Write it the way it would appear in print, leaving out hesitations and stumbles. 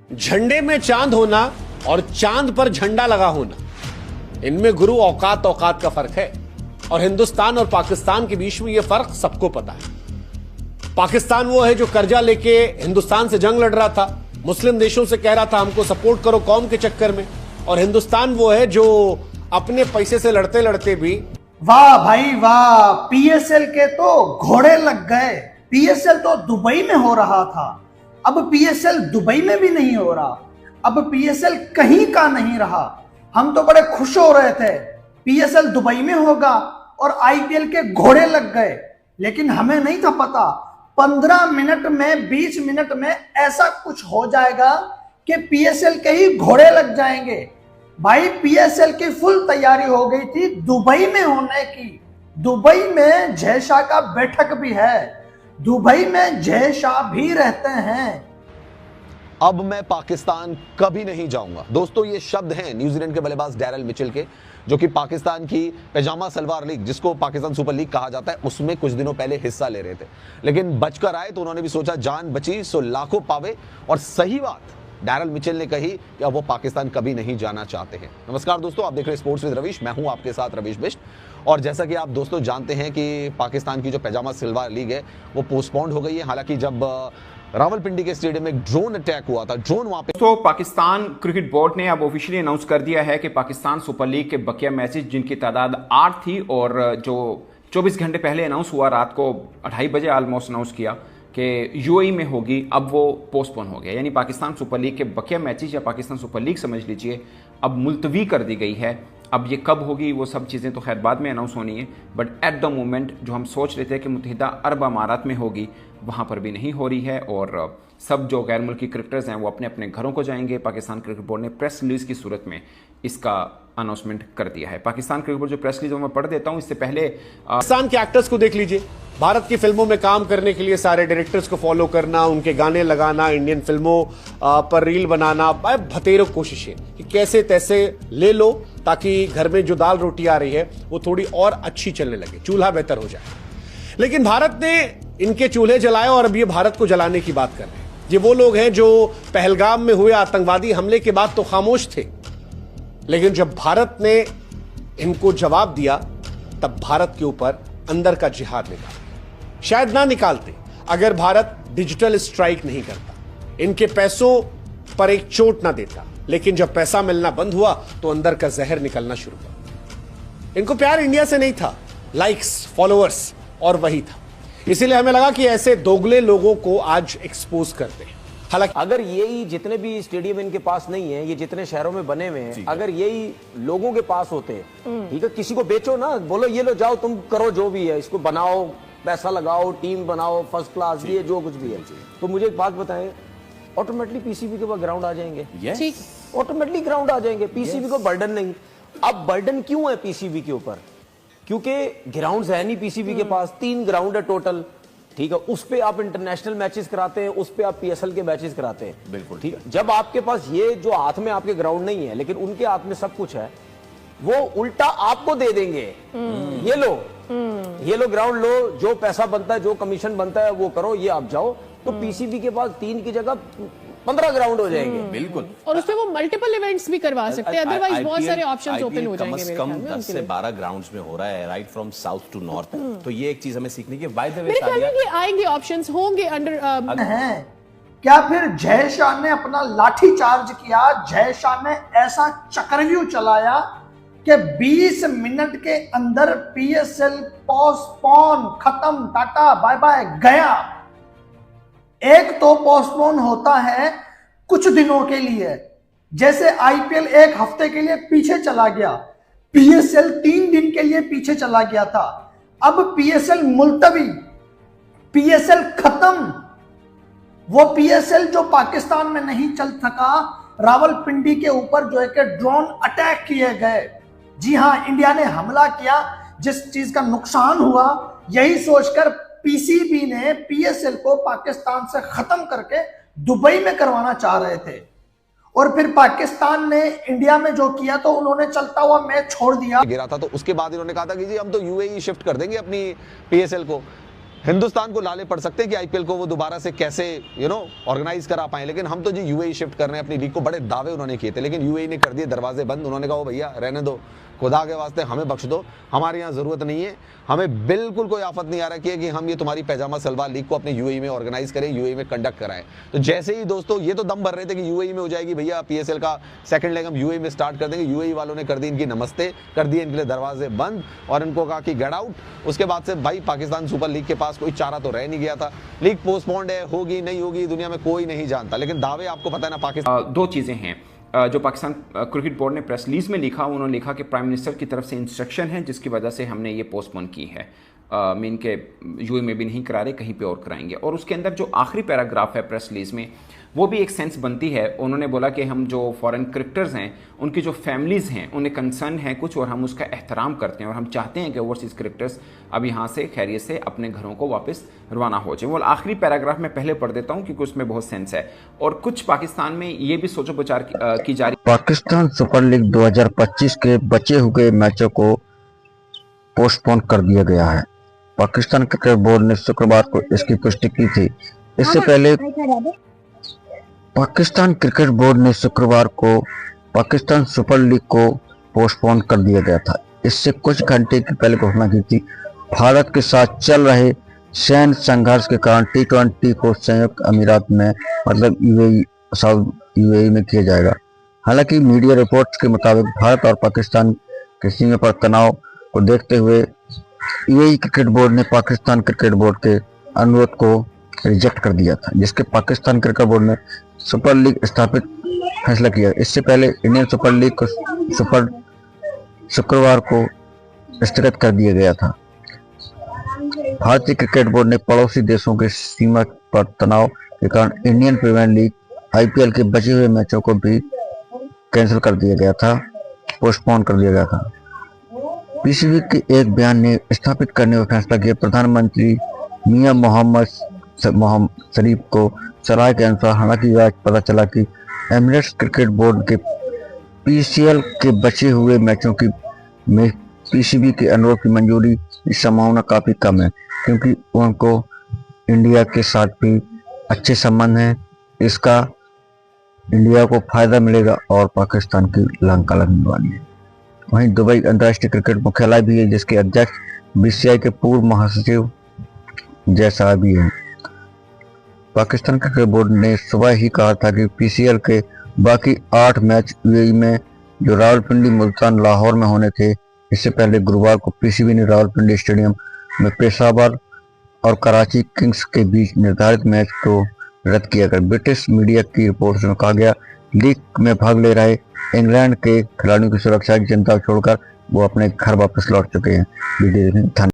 झंडे में चांद होना और चांद पर झंडा लगा होना, इनमें गुरु औकात औकात का फर्क है। और हिंदुस्तान और पाकिस्तान के बीच में यह फर्क सबको पता है। पाकिस्तान वो है जो कर्जा लेके हिंदुस्तान से जंग लड़ रहा था, मुस्लिम देशों से कह रहा था हमको सपोर्ट करो कौम के चक्कर में, और हिंदुस्तान वो है जो अपने पैसे से लड़ते लड़ते भी वाह भाई वाह, पीएसएल के तो घोड़े लग गए। पीएसएल तो दुबई में हो रहा था, अब पीएसएल दुबई में भी नहीं हो रहा, अब पीएसएल कहीं का नहीं रहा। हम तो बड़े खुश हो रहे थे पीएसएल दुबई में होगा और आईपीएल के घोड़े लग गए, लेकिन हमें नहीं था पता 15 मिनट में 20 मिनट में ऐसा कुछ हो जाएगा कि पीएसएल के ही घोड़े लग जाएंगे। भाई पीएसएल की फुल तैयारी हो गई थी दुबई में होने की। दुबई में जय शाह का बैठक भी है, दुबई में जय शाह भी रहते हैं। अब मैं पाकिस्तान कभी नहीं जाऊंगा। दोस्तों, ये शब्द हैं न्यूजीलैंड के बल्लेबाज डैरल मिचेल के, जो कि पाकिस्तान की पैजामा सलवार लीग, जिसको पाकिस्तान सुपर लीग कहा जाता है, उसमें कुछ दिनों पहले हिस्सा ले रहे थे। लेकिन बचकर आए तो उन्होंने भी सोचा जान बची सो लाखों पावे, और सही बात डैरल मिचेल ने कही कि अब वो पाकिस्तान कभी नहीं जाना चाहते हैं। नमस्कार दोस्तों, आप देख रहे हैं स्पोर्ट्स विद रवीश, मैं हूं आपके साथ रवीश बिष्ट। और जैसा कि आप दोस्तों जानते हैं कि पाकिस्तान की जो पैजामा सलवार लीग है वो पोस्टपोन्ड हो गई है। हालांकि जब रावलपिंडी के स्टेडियम में एक ड्रोन अटैक हुआ था, ड्रोन वहां पे तो पाकिस्तान क्रिकेट बोर्ड ने अब ऑफिशियली अनाउंस कर दिया है कि पाकिस्तान सुपर लीग के बकिया मैचेस, जिनकी तादाद 8 थी और जो 24 घंटे पहले अनाउंस हुआ, रात को 2:30 बजे ऑलमोस्ट अनाउंस किया कि यूएई में होगी, अब वो पोस्टपोन हो गया। यानी पाकिस्तान सुपर लीग के बकिया मैचेस या पाकिस्तान सुपर लीग समझ लीजिए अब मुलतवी कर दी गई है। अब ये कब होगी वो सब चीज़ें तो खैर बाद में अनाउंस होनी है, बट एट द मोमेंट जो हम सोच रहे थे कि मुत्तहिदा अरब अमारात में होगी, वहाँ पर भी नहीं हो रही है। और सब जो गैर मुल्की क्रिकेटर्स हैं वो अपने अपने घरों को जाएंगे। पाकिस्तान क्रिकेट बोर्ड ने प्रेस रिलीज की सूरत में इसका अनाउंसमेंट कर दिया है। पाकिस्तान क्रिकेट बोर्ड जो प्रेस रिलीज मैं पढ़ देता हूँ, इससे पहले पाकिस्तान के एक्टर्स को देख लीजिए। भारत की फिल्मों में काम करने के लिए सारे डायरेक्टर्स को फॉलो करना, उनके गाने लगाना, इंडियन फिल्मों पर रील बनाना, भतेरों कोशिशें कि कैसे तैसे ले लो ताकि घर में जो दाल रोटी आ रही है वो थोड़ी और अच्छी चलने लगे, चूल्हा बेहतर हो जाए। लेकिन भारत ने इनके चूल्हे जलाए और अब ये भारत को जलाने की बात कर रहे हैं। ये वो लोग हैं जो पहलगाम में हुए आतंकवादी हमले के बाद तो खामोश थे, लेकिन जब भारत ने इनको जवाब दिया तब भारत के ऊपर अंदर का जिहाद निकाला। शायद ना निकालते अगर भारत डिजिटल स्ट्राइक नहीं करता, इनके पैसों पर एक चोट ना देता, लेकिन जब पैसा मिलना बंद हुआ तो अंदर का जहर निकलना शुरू हुआ। इनको प्यार इंडिया से नहीं था, लाइक्स, फॉलोअर्स और वही था। इसीलिए हमें लगा कि ऐसे दोगले लोगों को आज एक्सपोज करते हैं। हालांकि अगर यही जितने भी स्टेडियम इनके पास नहीं है, ये जितने शहरों में बने हुए हैं, अगर यही लोगों के पास होते, ठीक है, किसी को बेचो ना, बोलो ये लो जाओ तुम करो जो भी है, इसको बनाओ, पैसा लगाओ, टीम बनाओ फर्स्ट क्लास, ये जो कुछ भी है, तो मुझे एक बात बताएं, ऑटोमेटिकली पीसीबी के पास ग्राउंड आ जाएंगे। ऑटोमेटिकली ग्राउंड आ जाएंगे, पीसीबी को बर्डन नहीं। अब बर्डन क्यों है पीसीबी के ऊपर? क्योंकि ग्राउंड्स है नहीं पीसीबी के पास, 3 ग्राउंड है टोटल, ठीक है, उस पे आप इंटरनेशनल मैचेस कराते हैं, उस पे आप पीएसएल के मैचेस कराते हैं, बिल्कुल ठीक है। जब आपके पास ये जो हाथ में आपके ग्राउंड नहीं है, लेकिन उनके हाथ में सब कुछ है, वो उल्टा आपको दे देंगे, ये लो ग्राउंड लो, जो पैसा बनता है, जो कमीशन बनता है वो करो, ये आप जाओ। तो पीसीबी के पास 3 की जगह 15 ग्राउंड हो जाएंगे, बिल्कुल। और उसपे वो मल्टीपल इवेंट्स भी करवा सकते हैं, अदरवाइज बहुत सारे ऑप्शंस ओपन हो जाएंगे। कम से कम 10 से 12 ग्राउंड्स में हो रहा है, right from south to north. तो ये एक चीज हमें सीखने की, बाय द वे मेरे ख्याल में ये आएंगे ऑप्शंस होंगे अंडर हैं। क्या फिर जय शाह ने अपना लाठी चार्ज किया? जय शाह ने ऐसा चक्रव्यूह चलाया कि 20 मिनट के अंदर पीएसएल पोस्टपोन, खत्म, टाटा बाय बाय, गया। एक तो पोस्टपोन होता है कुछ दिनों के लिए, जैसे आईपीएल 1 हफ्ते के लिए पीछे चला गया, पीएसएल 3 दिन के लिए पीछे चला गया था। अब पीएसएल मुलतवी, पीएसएल खत्म। वो पीएसएल जो पाकिस्तान में नहीं चल सका, रावलपिंडी के ऊपर जो है कि ड्रोन अटैक किए गए। जी हां, इंडिया ने हमला किया, जिस चीज का नुकसान हुआ, यही सोचकर पीसीबी ने पीएसएल को पाकिस्तान से खत्म करके दुबई में करवाना चाह रहे थे। और फिर पाकिस्तान ने इंडिया में जो किया तो उन्होंने चलता हुआ मैच छोड़ दिया, गिरा था। तो उसके बाद इन्होंने कहा था कि जी हम तो यूएई शिफ्ट कर देंगे अपनी पीएसएल को। हिंदुस्तान को लाले पड़ सकते हैं कि आईपीएल को वो दोबारा से कैसे ऑर्गेनाइज करा पाए, लेकिन हम तो जी यूएई शिफ्ट कर रहे हैं अपनी लीग को। बड़े दावे उन्होंने किए थे, लेकिन यूएई ने कर दिए दरवाजे बंद। उन्होंने कहा भैया रहने दो, खुदा के वास्ते हमें बख्श दो, हमारे यहाँ जरूरत नहीं है। हमें बिल्कुल कोई आफत नहीं आ रहा कि हम ये तुम्हारी पैजामा सलवार लीग को अपने यूएई में ऑर्गेनाइज करें, यूएई में कंडक्ट कराएं। तो जैसे ही दोस्तों ये तो दम भर रहे थे कि यूएई में हो जाएगी भैया, पीएसएल का सेकंड लेग हम यूएई में स्टार्ट कर देंगे। यूएई वालों ने कर दी इनकी नमस्ते, कर दिए इनके लिए दरवाजे बंद और इनको कहा कि गेट आउट। उसके बाद से भाई पाकिस्तान सुपर लीग के पास कोई चारा तो रह नहीं गया था। लीग पोस्टपोन्ड है, होगी नहीं होगी दुनिया में कोई नहीं जानता, लेकिन दावे आपको पता है ना पाकिस्तान। दो चीज़ें हैं जो पाकिस्तान क्रिकेट बोर्ड ने प्रेस रिलीज में लिखा। उन्होंने लिखा कि प्राइम मिनिस्टर की तरफ से इंस्ट्रक्शन है जिसकी वजह से हमने ये पोस्टपोन की है। मीन के यूए में भी नहीं करा रहे, कहीं पे और कराएंगे। और उसके अंदर जो आखिरी पैराग्राफ है प्रेस रिलीज में, वो भी एक सेंस बनती है। उन्होंने बोला कि हम जो फॉरेन क्रिकेटर्स हैं उनकी जो फैमिलीज़ हैं उन्हें कंसर्न है कुछ, और हम उसका एहतराम करते हैं और हम चाहते हैं कि ओवरसीज़ क्रिकेटर्स अब यहाँ से खैरियत से अपने घरों को वापस रवाना हो जाए। वो आखिरी पैराग्राफ में पहले पढ़ देता हूँ क्योंकि उसमें बहुत सेंस है। और कुछ पाकिस्तान में ये भी सोचो विचार की जा रही। पाकिस्तान सुपर लीग 2025 के बचे हुए मैचों को पोस्टपोन कर दिया गया है। पाकिस्तान क्रिकेट बोर्ड ने शुक्रवार को इसकी पुष्टि की थी। इससे पहले पाकिस्तान क्रिकेट बोर्ड ने शुक्रवार को पाकिस्तान सुपर लीग को पोस्टपोन कर दिया गया था। इससे कुछ घंटे की पहले घोषणा की थी। भारत के साथ चल रहे सैन्य संघर्ष के कारण T20 को संयुक्त अमीरात में मतलब यूएई में किया जाएगा। हालांकि मीडिया रिपोर्ट्स के मुताबिक भारत और पाकिस्तान के सीमा पर तनाव को देखते हुए यूएई क्रिकेट बोर्ड ने पाकिस्तान क्रिकेट बोर्ड के अनुरोध को रिजेक्ट कर दिया था, जिसके पाकिस्तान क्रिकेट बोर्ड ने सुपर लीग स्थापित फैसला किया। इससे पहले इंडियन सुपर लीग को शुक्रवार को स्थगित कर दिया गया था। भारतीय क्रिकेट बोर्ड ने पड़ोसी देशों के सीमा पर तनाव के कारण इंडियन प्रीमियर लीग आईपीएल के बचे हुए मैचों को भी कैंसिल कर दिया गया था, पोस्टपोन कर दिया गया था। पीसीबी के एक बयान ने स्थापित करने का फैसला किया। प्रधानमंत्री मियां मोहम्मद शरीफ को सराय के अनुसार हालांकि आज पता चला कि एमिरेट्स क्रिकेट बोर्ड के पीसीएल के बचे हुए मैचों की में पीसीबी के अनुरोध की मंजूरी की संभावना काफी कम है, क्योंकि उनको इंडिया के साथ भी अच्छे संबंध हैं। इसका इंडिया को फायदा मिलेगा और पाकिस्तान की लंका लगने वाली है। वहीं दुबई अंतर्राष्ट्रीय क्रिकेट मुख्यालय भी है, जिसके अध्यक्ष बीसीसीआई के पूर्व महासचिव जय शाह भी हैं। पाकिस्तान क्रिकेट बोर्ड ने सुबह ही कहा था कि पीसीएल के बाकी 8 मैच यूएई में जो रावलपिंडी, मुल्तान, लाहौर में होने थे। इससे पहले गुरुवार को पीसीबी ने रावलपिंडी स्टेडियम में पेशावर और कराची किंग्स के बीच निर्धारित मैच को रद्द किया गया। ब्रिटिश मीडिया की रिपोर्ट में कहा गया लीग में भाग ले रहे इंग्लैंड के खिलाड़ियों की सुरक्षा की चिंता छोड़कर वो अपने घर वापस लौट चुके हैं। वीडियो देखने